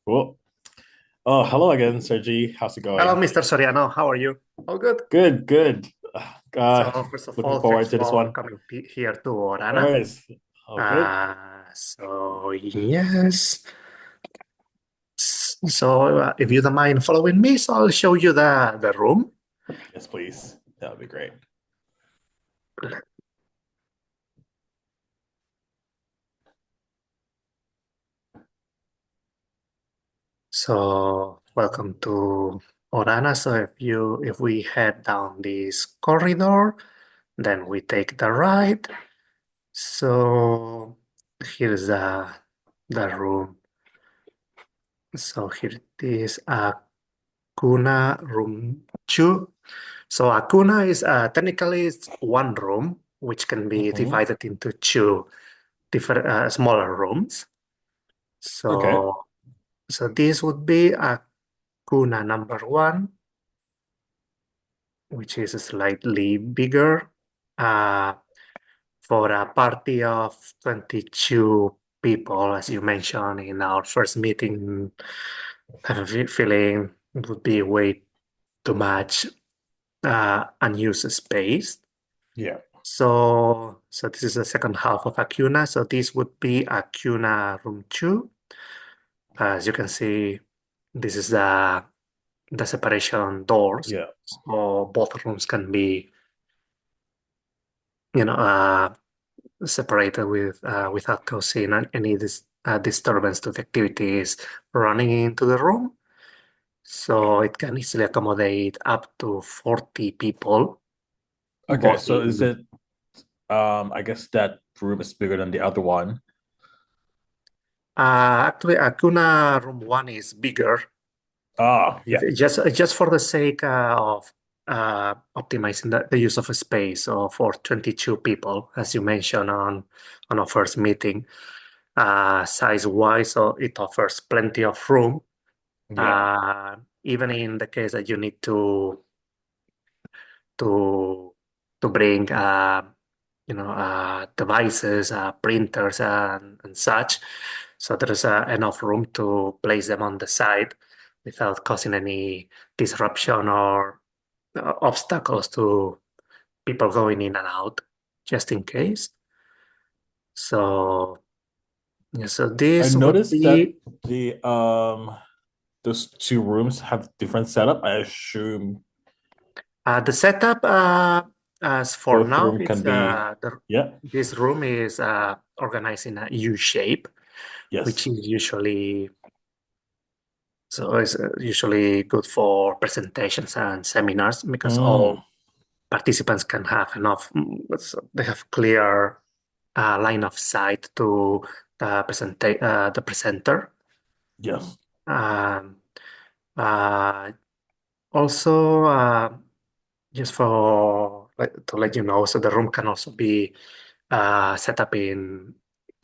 Cool. Oh, hello again, Sergi. How's it Hello, going? Mr. Soriano. How are you? All good. Good, good. Uh, So, first of Looking all, thanks forward to this for one. coming here to Of Orana. course. Oh, good. Yes. If you don't mind following me, so I'll show you the room. Yes, please. That would be great. Welcome to Orana. If we head down this corridor, then we take the right. So, here's the room. So here it is. Kuna room 2. So a kuna is technically it's one room which can be Hmm. divided into two different smaller rooms. Okay. So this would be a kuna number 1, which is slightly bigger uh, for a party of 22 people, as you mentioned in our first meeting. I have a feeling it would be way too much unused space. Yeah. So this is the second half of Acuna. So this would be Acuna room 2. As you can see, this is the separation doors. Yeah. So both rooms can be, separated without causing any disturbance to the activities running into the room. So it can easily accommodate up to 40 people, Okay. both So is in it, I guess that room is bigger than the other one. Actually, Acuna Room 1 is bigger. Ah, yeah. Just for the sake of optimizing the use of space. So for 22 people, as you mentioned on our first meeting, size-wise, so it offers plenty of room. Yeah. Even in the case that you need to bring devices, printers, and such. So there is enough room to place them on the side without causing any disruption or obstacles to people going in and out, just in case. So, yeah, so I this would noticed that be the those two rooms have different setup. I assume the setup. As for both now, room can be, yeah. this room is organized in a U shape, which Yes. is usually good for presentations and seminars because Mm, all participants can have enough. So they have clear line of sight to the presenter. yes. Um, uh, Also, just to let you know, so the room can also be set up in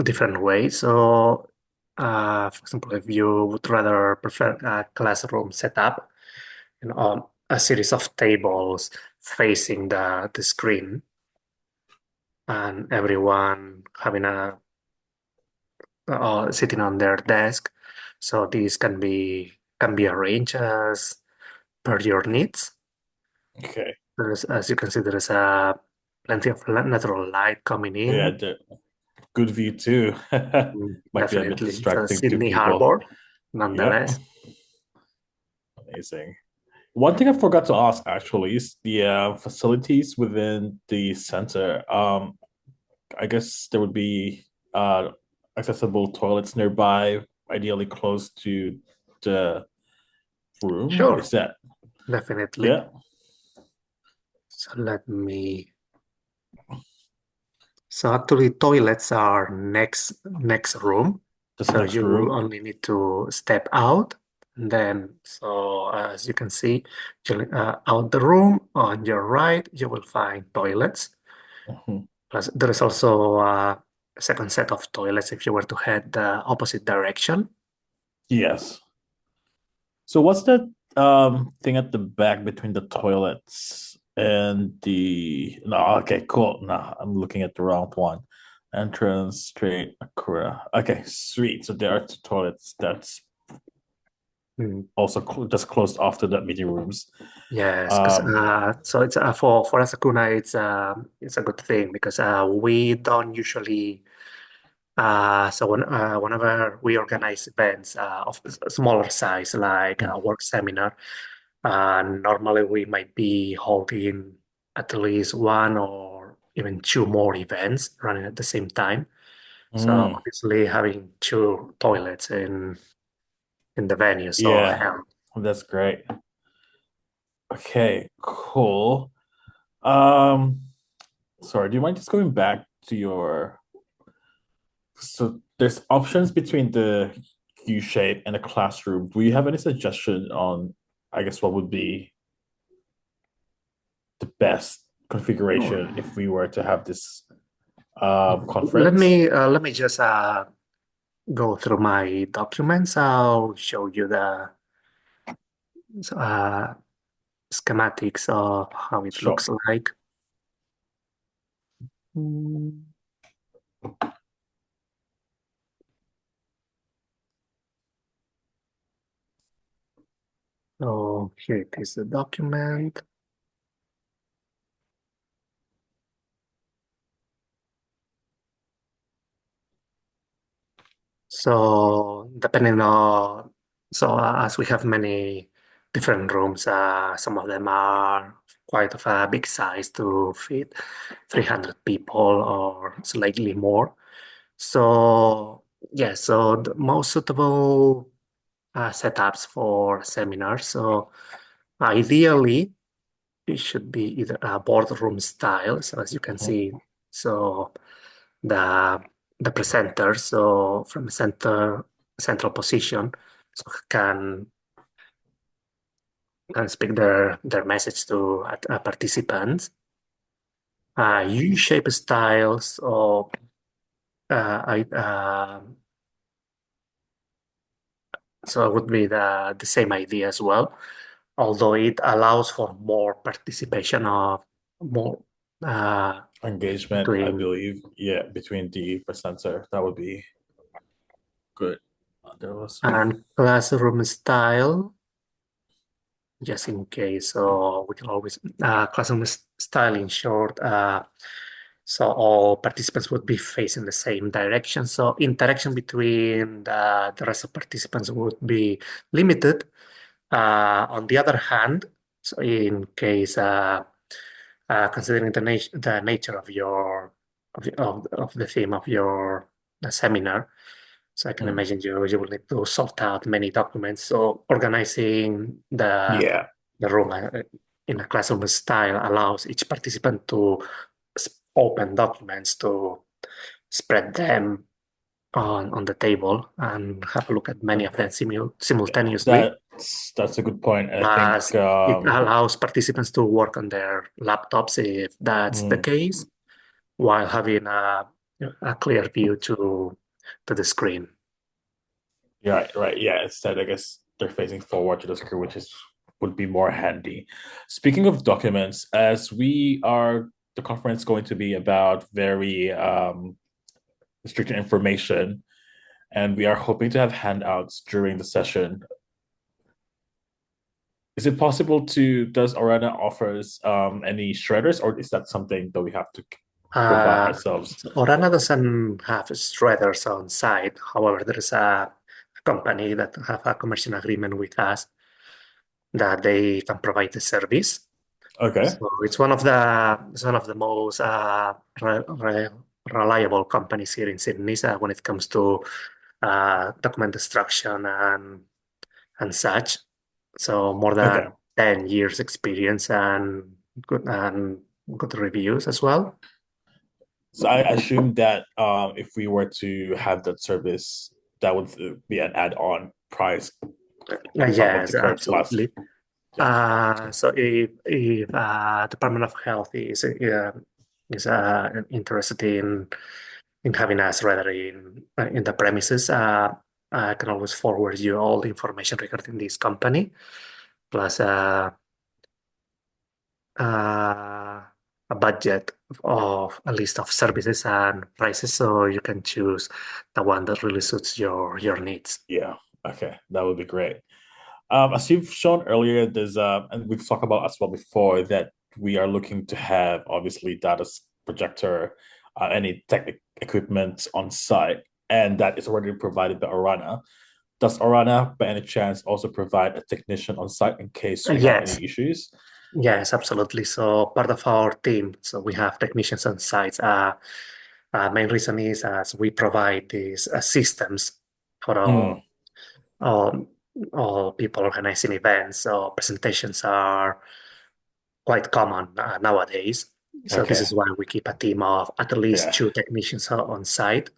different ways. So, for example, if you would rather prefer a classroom setup, a series of tables facing the screen, and everyone having sitting on their desk. So these can be arranged as per your needs. Okay. As you can see, there is plenty of natural light coming Yeah, in. the good view too. Might be a bit Definitely, it's a distracting to Sydney people. Harbor, Yep. nonetheless. Amazing. One thing I forgot to ask actually is the facilities within the center. I guess there would be accessible toilets nearby, ideally close to the room. Sure, Is that? definitely. Yeah. So let me. So actually, toilets are next room. Just So next you will room. only need to step out. And then, so as you can see, out the room on your right, you will find toilets. Mhm. Plus, there is also a second set of toilets if you were to head the opposite direction. Yes. So what's that thing at the back between the toilets and the no, okay, cool. No, I'm looking at the wrong one. Entrance straight across. Okay, sweet. So there are two toilets. That's Mm. also just closed off to the meeting rooms. Yes, because Um, so it's for Asakuna, it's a good thing because we don't usually whenever we organize events of smaller size like a work seminar, normally we might be holding at least one or even two more events running at the same time. So mm, obviously having two toilets in the venue so yeah, help. that's great. Okay, cool. Um, Sorry, do you mind just going back to your so there's options between the U shape and the classroom. Do you have any suggestion on, I guess, what would be the best configuration if we were to have this conference? Let me just go through my documents. I'll show you the uh, schematics of how it Sure. looks like. Mm, So here it is, the document. So depending on, as we have many different rooms, some of them are quite of a big size to fit 300 people or slightly more. So yeah, so the most suitable setups for seminars. So ideally, it should be either a boardroom style. So as you can Mhm. see, so the the presenter, so from a central position, so can speak their message to participants. U-shape styles, or I so it would be the same idea as well, although it allows for more participation of more Engagement, I between believe, yeah, between the presenter. That would be good. There was and classroom style, just in case. So we can always classroom style in short. So all participants would be facing the same direction. So interaction between the rest of participants would be limited. On the other hand, so in case considering the nature of your of the theme of your seminar, so I can mm, imagine you will need to sort out many documents. So organizing yeah, the room in a classroom style allows each participant to open documents to spread them on the table and have a look at many of them simultaneously. that's a good point. I think As it allows participants to work on their laptops if that's the mm, case, while having a clear view to the screen. yeah, right. Yeah, instead, I guess they're facing forward to the screen, which is would be more handy. Speaking of documents, as we are the conference going to be about very restricted information, and we are hoping to have handouts during the session. Is it possible to does Orana offers any shredders, or is that something that we have to provide ourselves? So Orana doesn't have shredders on site. However, there is a company that have a commercial agreement with us that they can provide the service. Okay, So it's one of the most reliable companies here in Sydney when it comes to document destruction and such. So more okay. than 10 years experience and good reviews as well. So I assume that if we were to have that service, that would be an add-on price on top of the Yes, current class. absolutely. Yeah. So if Department of Health is interested in having us rather in the premises, I can always forward you all the information regarding this company, plus uh, a budget of a list of services and prices, so you can choose the one that really suits your needs. Yeah. Okay. That would be great. As you've shown earlier, and we've talked about as well before that we are looking to have obviously data projector, any tech equipment on site, and that is already provided by Orana. Does Orana, by any chance, also provide a technician on site in case we have Yes, any issues? yes, absolutely. So part of our team, so we have technicians on site. Main reason is as we provide these systems for Mm, all, all people organizing events. So presentations are quite common nowadays. So this okay. is why we keep a team of at least Yeah. two technicians on site,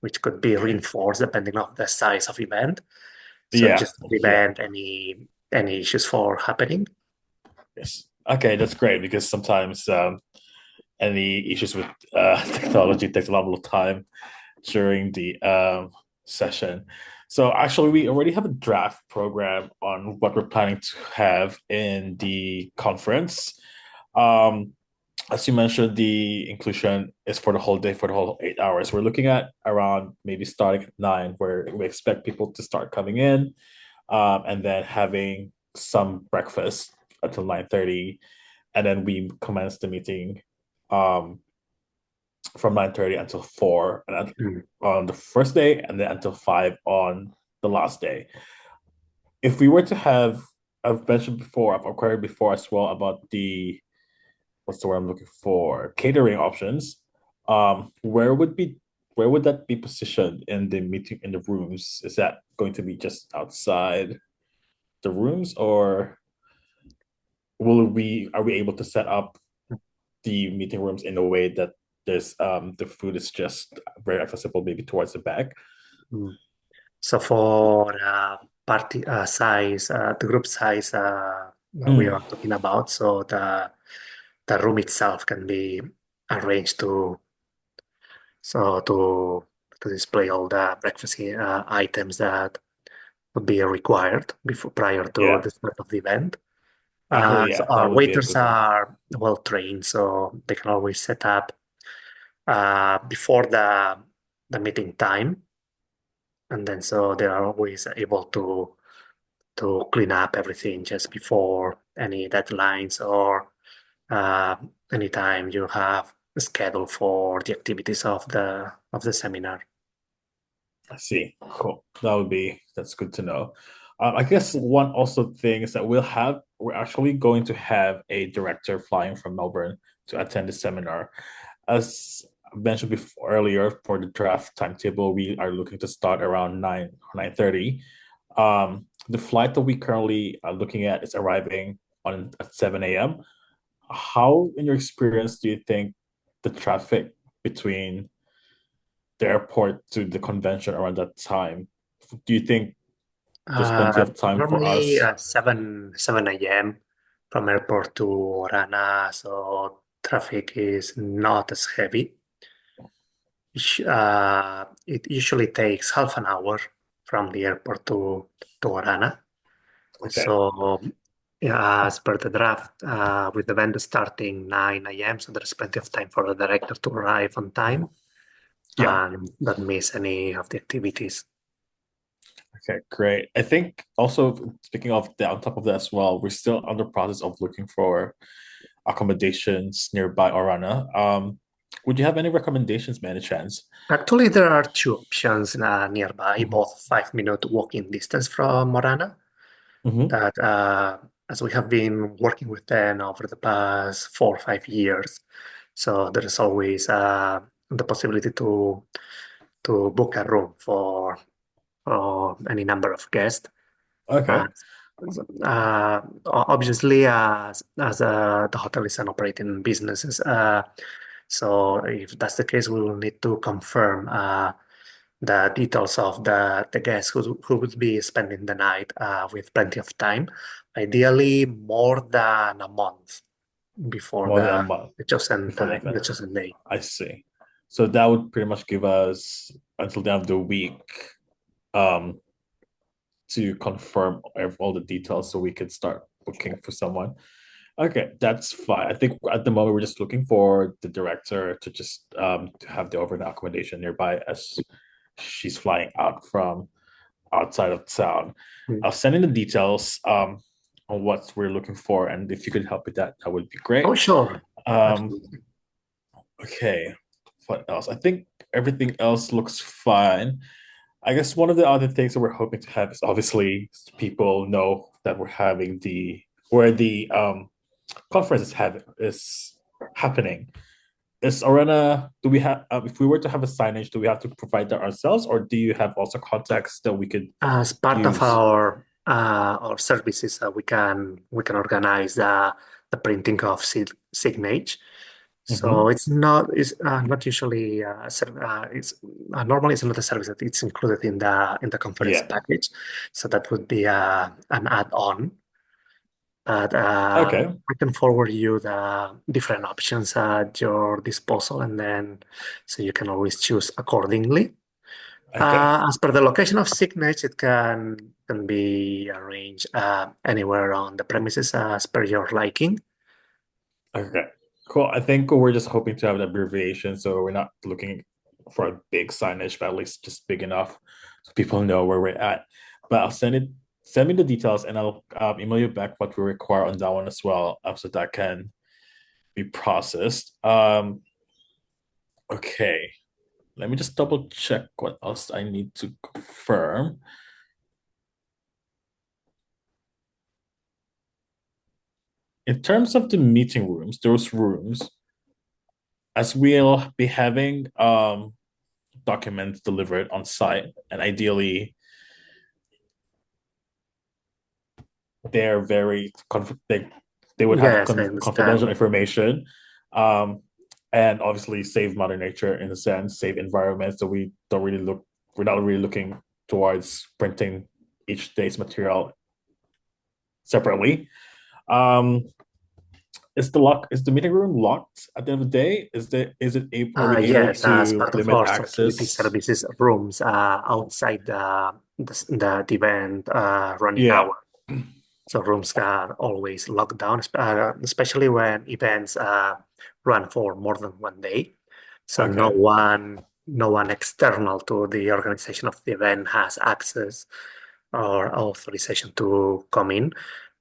which could be Okay. reinforced depending on the size of event. So Yeah. just to Yeah. prevent any issues for happening. Yes. Okay, that's great because sometimes any issues with technology takes a lot of time during the session. So actually, we already have a draft program on what we're planning to have in the conference. Um, as you mentioned, the inclusion is for the whole day, for the whole 8 hours. We're looking at around maybe starting at 9, where we expect people to start coming in, and then having some breakfast until 9:30, and then we commence the meeting um, from 9:30 until 4 Mm, on the first day, and then until 5 on the last day. If we were to have, I've mentioned before, I've inquired before as well about the what's the word I'm looking for, catering options. Where would be where would that be positioned in the meeting in the rooms? Is that going to be just outside the rooms, or will we are we able to set up the meeting rooms in a way that there's the food is just very accessible, maybe towards the back? mm. So for party size, the group size we Mm, are talking about, so the room itself can be arranged to display all the breakfast items that would be required before prior to yeah, the start of the event. actually, So yeah, that our would be a waiters good one. are well trained, so they can always set up before the meeting time, and then so they are always able to clean up everything just before any deadlines or uh, anytime you have a schedule for the activities of the seminar. I see. Cool. That's good to know. I guess one also thing is that we're actually going to have a director flying from Melbourne to attend the seminar. As I mentioned before earlier, for the draft timetable, we are looking to start around 9:30. The flight that we currently are looking at is arriving on at 7 a.m. How, in your experience, do you think the traffic between the airport to the convention around that time? Do you think there's plenty of time for Normally us? 7 a.m. from airport to Rana, so traffic is not as heavy. It usually takes half an hour from the airport to Orana. Okay. So, yeah, as per the draft, with the vendor starting 9 a.m., so there's plenty of time for the director to arrive on time Yeah. and not miss any of the activities. Okay, great. I think also speaking of that, on top of that as well, we're still under process of looking for accommodations nearby Orana. Would you have any recommendations, by any chance? Actually, there are two options nearby, Hmm. both 5-minute walking distance from Orana, Hmm. that as we have been working with them over the past 4 or 5 years, so there is always the possibility to book a room for any number of guests. Uh, Okay. Obviously, as the hotel is an operating business, so if that's the case, we will need to confirm the details of the guests who would be spending the night with plenty of time, ideally more than a month before More than a month the chosen before the time, the event. chosen day. I see. So that would pretty much give us until the end of the week um to confirm all the details so we could start looking for someone. Okay, that's fine. I think at the moment we're just looking for the director to just to have the overnight accommodation nearby as she's flying out from outside of town. Mm. I'll send in the details on what we're looking for, and if you could help with that, that would be Oh, great. sure. Um, Absolutely. okay, what else? I think everything else looks fine. I guess one of the other things that we're hoping to have is obviously people know that we're having the where the conference is happening. Is Arena, do we have, if we were to have a signage, do we have to provide that ourselves, or do you have also contacts that we could As part of use? our services, we can organize the printing of signage. So Hmm. it's not usually it's normally it's not a service that it's included in the conference Yeah. package. So that would be an add-on. But Okay. I can forward you the different options at your disposal, and then so you can always choose accordingly. Okay. As per the location of signage, it can be arranged anywhere on the premises as per your liking. Okay. Cool. I think we're just hoping to have an abbreviation, so we're not looking for a big signage, but at least just big enough so people know where we're at. But send me the details, and I'll email you back what we require on that one as well, so that can be processed. Okay. Let me just double check what else I need to confirm. In terms of the meeting rooms, those rooms, as we'll be having documents delivered on site, and ideally they're very they would have Yes, I confidential understand. information, um, and obviously save Mother Nature in a sense, save environment. So we're not really looking towards printing each day's material separately. Um, is the meeting room locked at the end of the day? Are we able Yes, as to part of limit our security access? services rooms outside the event running Yeah. hour. So rooms are always locked down, especially when events run for more than one day. So no Okay. one, no one external to the organization of the event has access or authorization to come in.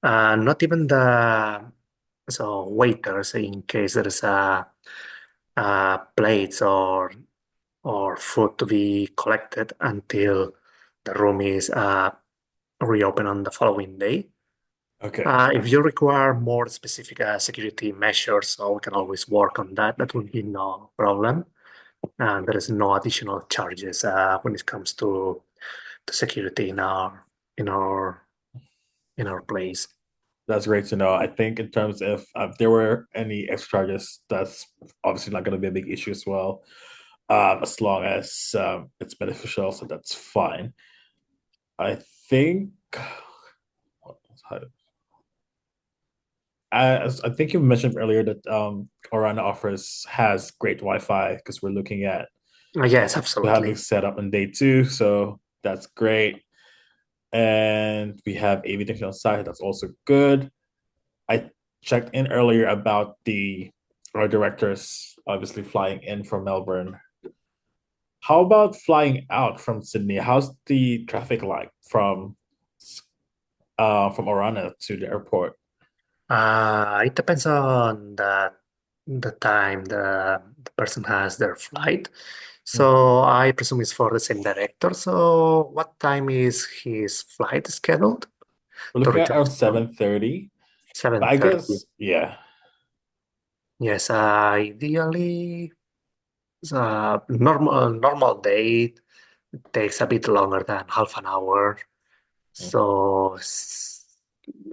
Not even the waiters in case there is plates or food to be collected until the room is reopened on the following day. Okay. If you require more specific security measures, so we can always work on that. That will be no problem. And there is no additional charges when it comes to security in our in our place. That's great to know. I think in terms of if there were any extra charges, that's obviously not going to be a big issue as well, as long as it's beneficial. So that's fine. I think as I think you mentioned earlier that Orana offers has great Wi-Fi because we're looking at Yes, having absolutely. set up on day two, so that's great. And we have AV technician on site. That's also good. I checked in earlier about the our directors obviously flying in from Melbourne. How about flying out from Sydney? How's the traffic like from Orana to the airport? It depends on the time the person has their flight. Mhm. So I presume it's for the same director. So what time is his flight scheduled We're to looking at return around to home? 7:30. But I 7:30. guess yeah. Yes, ideally, normal day takes a bit longer than half an hour. So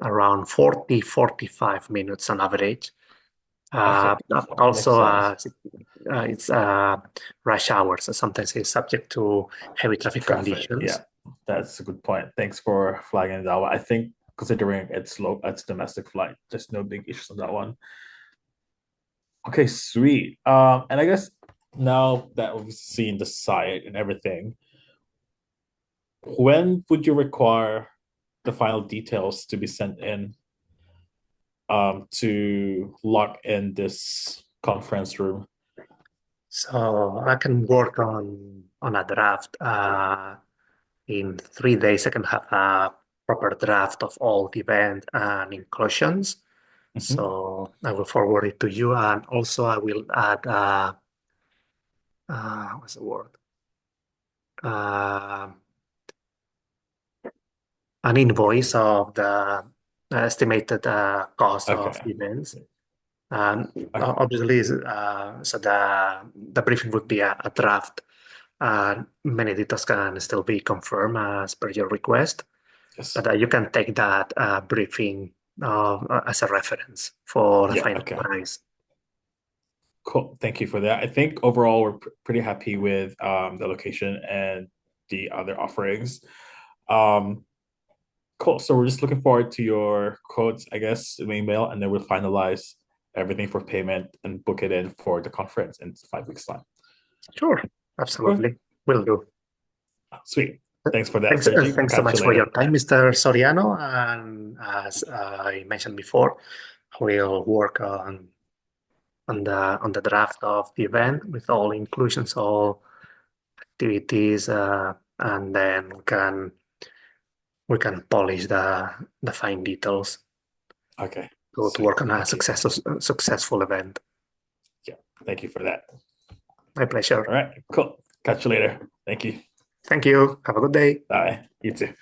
around 40-45 minutes on average. Okay, that makes Also, sense. it's rush hour, so sometimes it's subject to heavy traffic Traffic, yeah, conditions. that's a good point. Thanks for flagging that one. I think considering it's domestic flight, there's no big issues on that one. Okay, sweet. And I guess now that we've seen the site and everything, when would you require the final details to be sent in to lock in this conference room? So I can work on a draft in 3 days I can have a proper draft of all the event and inclusions. Mhm. So I will forward it to you, and also I will add what's the word? Uh, an invoice of the estimated cost of Okay. events. And Okay. obviously, so the briefing would be a draft. Many details can still be confirmed as per your request, Yes. but you can take that briefing as a reference for the Yeah. final Okay. price. Cool. Thank you for that. I think overall we're pretty happy with the location and the other offerings. Um, cool. So we're just looking forward to your quotes, I guess, in email, and then we'll finalize everything for payment and book it in for the conference in 5 weeks' time. Sure, Okay. absolutely. Will do. Sweet. Thanks for that, Thanks, Sergi. We'll thanks so catch you much for your later. time, Mr. Soriano. And as I mentioned before, we'll work on the draft of the event with all inclusions, all activities, and then we can polish the fine details Okay. to Sweet. work on a Thank you. successful event. Yeah. Thank you for that. My pleasure. All right. Cool. Catch you later. Thank you. Thank you. Have a good day. Bye. You too.